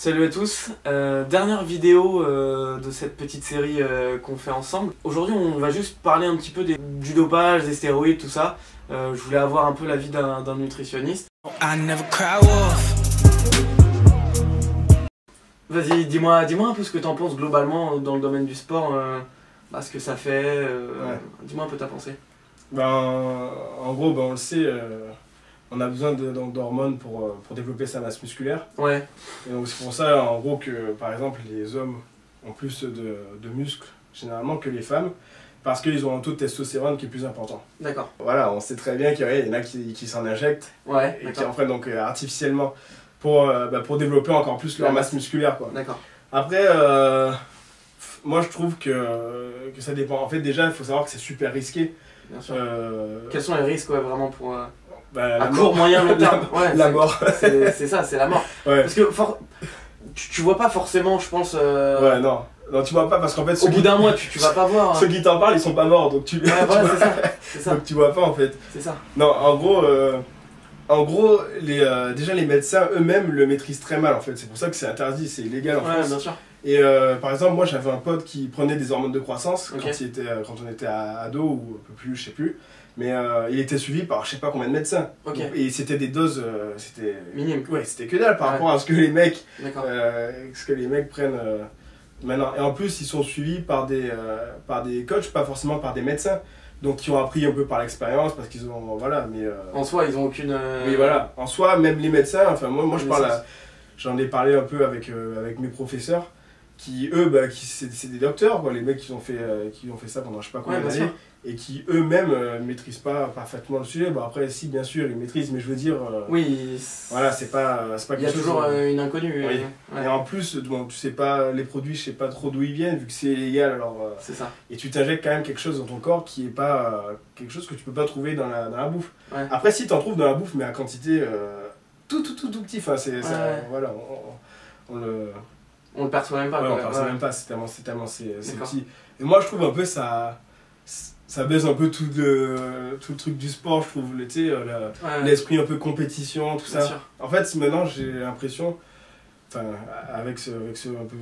Salut à tous, dernière vidéo de cette petite série qu'on fait ensemble. Aujourd'hui on va juste parler un petit peu du dopage, des stéroïdes, tout ça. Je voulais avoir un peu l'avis d'un nutritionniste. Vas-y, dis-moi un peu ce que t'en penses globalement dans le domaine du sport, ce que ça fait, dis-moi un peu ta pensée. En gros, on le sait, on a besoin d'hormones pour développer sa masse musculaire. Ouais. Et donc c'est pour ça, en gros, que par exemple les hommes ont plus de muscles généralement que les femmes, parce qu'ils ont un taux de testostérone qui est plus important. D'accord. Voilà, on sait très bien qu'il y en a qui s'en injectent, ouais, et qui en prennent donc artificiellement pour développer encore plus leur masse musculaire, quoi. D'accord. Après, moi je trouve que ça dépend. En fait, déjà, il faut savoir que c'est super risqué. Bien sûr. Quels sont les risques vraiment pour à court, moyen, long terme? La mort. C'est ça, c'est la mort. Ouais. Parce que tu vois pas forcément, je pense. Ouais, non, tu vois pas parce qu'en fait. Au bout d'un mois, tu vas pas voir. Ceux qui t'en parlent, ils sont pas morts, donc tu. Ouais, voilà, c'est ça. Donc tu vois pas en fait. C'est ça. Non, en gros, déjà les médecins eux-mêmes le maîtrisent très mal en fait. C'est pour ça que c'est interdit, c'est illégal en France. Ouais, bien sûr. Et par exemple, moi j'avais un pote qui prenait des hormones de croissance quand on était ado ou un peu plus, je sais plus. Mais il était suivi par je sais pas combien de médecins. Donc, et c'était des doses, c'était minime. Ouais, c'était que dalle par rapport à ce que les mecs, prennent maintenant. Et en plus, ils sont suivis par des coachs, pas forcément par des médecins. Donc qui ont appris un peu par l'expérience parce qu'ils ont voilà. Mais en soi, ils ont aucune. Oui, voilà. En soi, même les médecins. Enfin, moi je parle. J'en ai parlé un peu avec mes professeurs. Qui eux, c'est des docteurs, quoi, les mecs qui ont fait ça pendant je sais pas combien d'années, et qui eux-mêmes maîtrisent pas parfaitement le sujet. Bon après, si bien sûr ils maîtrisent, mais je veux dire, oui, voilà, c'est pas quelque chose. Il y a toujours une inconnue. Oui. Ouais. Et en plus, tu sais pas les produits, je sais pas trop d'où ils viennent, vu que c'est illégal, alors. C'est ça. Et tu t'injectes quand même quelque chose dans ton corps qui est pas quelque chose que tu peux pas trouver dans la bouffe. Ouais. Après, si t'en trouves dans la bouffe, mais à quantité tout petit, enfin c'est voilà, on le perçoit même pas. Ouais, on le perçoit même pas, c'est tellement petit. Et moi je trouve un peu ça baisse un peu tout le truc du sport, je trouve, l'esprit un peu compétition, tout ça. Sûr. En fait, maintenant j'ai l'impression, avec ce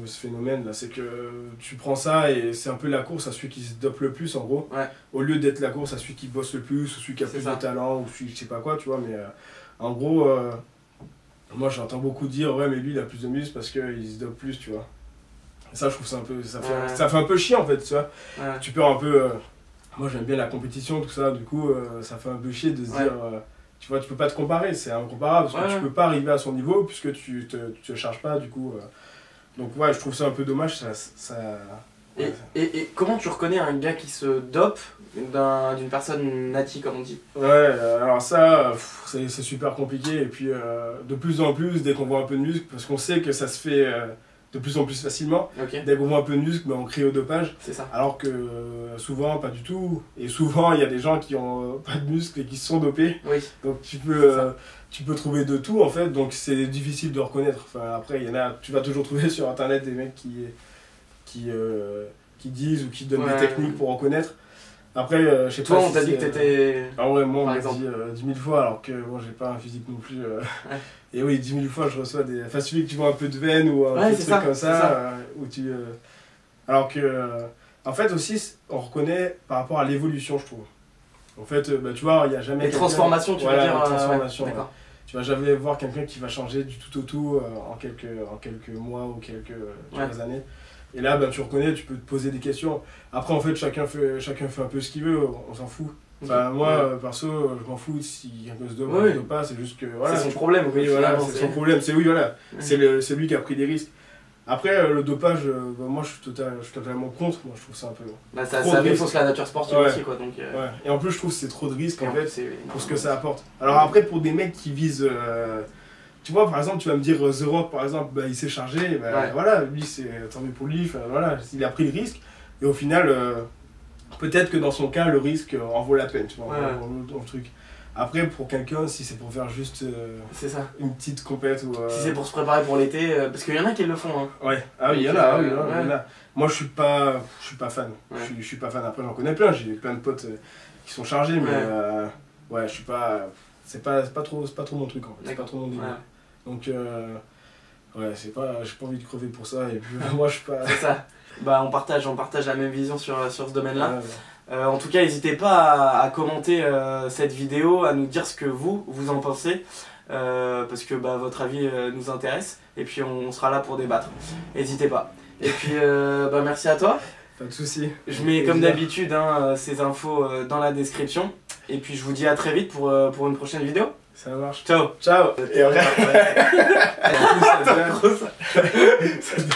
phénomène là, c'est que tu prends ça et c'est un peu la course à celui qui se dope le plus en gros. Ouais. Au lieu d'être la course à celui qui bosse le plus, ou celui qui a plus de talent, ou celui je sais pas quoi, tu vois, mais en gros. Moi j'entends beaucoup dire ouais mais lui il a plus de muscles parce qu'il se dope plus, tu vois. Et ça je trouve ça un peu. Ça fait un peu chier en fait, tu vois. Ouais. Tu perds un peu. Moi j'aime bien la compétition, tout ça, du coup ça fait un peu chier de se dire. Tu vois, tu peux pas te comparer, c'est incomparable parce que tu peux pas arriver à son niveau puisque tu te charges pas du coup. Donc ouais, je trouve ça un peu dommage. Et comment tu reconnais un gars qui se dope d'une personne nati, comme on dit? Ouais, alors ça, c'est super compliqué. Et puis, de plus en plus, dès qu'on voit un peu de muscle, parce qu'on sait que ça se fait de plus en plus facilement, dès qu'on voit un peu de muscle, on crie au dopage. C'est ça. Alors que souvent, pas du tout. Et souvent, il y a des gens qui ont pas de muscle et qui se sont dopés. Oui. Donc tu peux trouver de tout en fait, donc c'est difficile de reconnaître. Enfin, après, tu vas toujours trouver sur internet des mecs qui disent ou qui donnent des techniques pour reconnaître. Après, je sais pas. Toi, on t'a dit que t'étais. Ah ouais, moi, on m'a dit 10 000 fois, alors que bon, j'ai pas un physique non plus. Et oui, 10 000 fois, je reçois des. Enfin, celui que tu vois un peu de veine ou un truc comme ça. Où tu. Alors que. En fait, aussi, on reconnaît par rapport à l'évolution, je trouve. En fait, tu vois, il n'y a jamais. Les transformations, tu veux dire. Transformations. D'accord. Tu vas jamais voir quelqu'un qui va changer du tout au tout en quelques mois ou quelques années. Et là, tu reconnais, tu peux te poser des questions. Après, en fait, chacun fait un peu ce qu'il veut, on s'en fout. Enfin, moi, perso, je m'en fous si quelqu'un se dope ou ne pas, c'est juste que. Voilà, c'est son problème. Oui, voilà, c'est son problème. C'est c'est lui qui a pris des risques. Après, le dopage, moi, je suis totalement contre. Moi, je trouve ça un peu. Ça défausse la nature sportive aussi, quoi. Donc, Et en plus, je trouve que c'est trop de risques, en fait, pour ce que ça apporte. Alors, après, pour des mecs qui visent. Tu vois, par exemple, tu vas me dire The Rock, par exemple, il s'est chargé, voilà, lui, c'est tant mieux pour lui, voilà, il a pris le risque, et au final, peut-être que dans son cas, le risque en vaut la peine, tu vois, dans le truc. Après, pour quelqu'un, si c'est pour faire juste une petite compète ou. Si c'est pour se préparer pour l'été, parce qu'il y en a qui le font. Hein. Ouais, ah oui, il y en a, il y en a. Moi, je suis pas fan. Ouais. Je suis pas fan. Après, j'en connais plein, j'ai plein de potes qui sont chargés, mais je suis pas. C'est pas trop mon truc, en fait. C'est pas trop mon délire. Donc, Ouais, j'ai pas envie de crever pour ça, et puis moi je suis pas... C'est ça. Bah, on partage la même vision sur ce domaine-là. En tout cas, n'hésitez pas à commenter cette vidéo, à nous dire ce que vous en pensez, parce que bah, votre avis nous intéresse, et puis on sera là pour débattre. N'hésitez pas. Et puis, bah, merci à toi. Pas de soucis. Je mets comme d'habitude ces infos dans la description, et puis je vous dis à très vite pour une prochaine vidéo. Ça marche. Ciao. Ciao. Et après... En plus, ça devient trop ça. Ça devient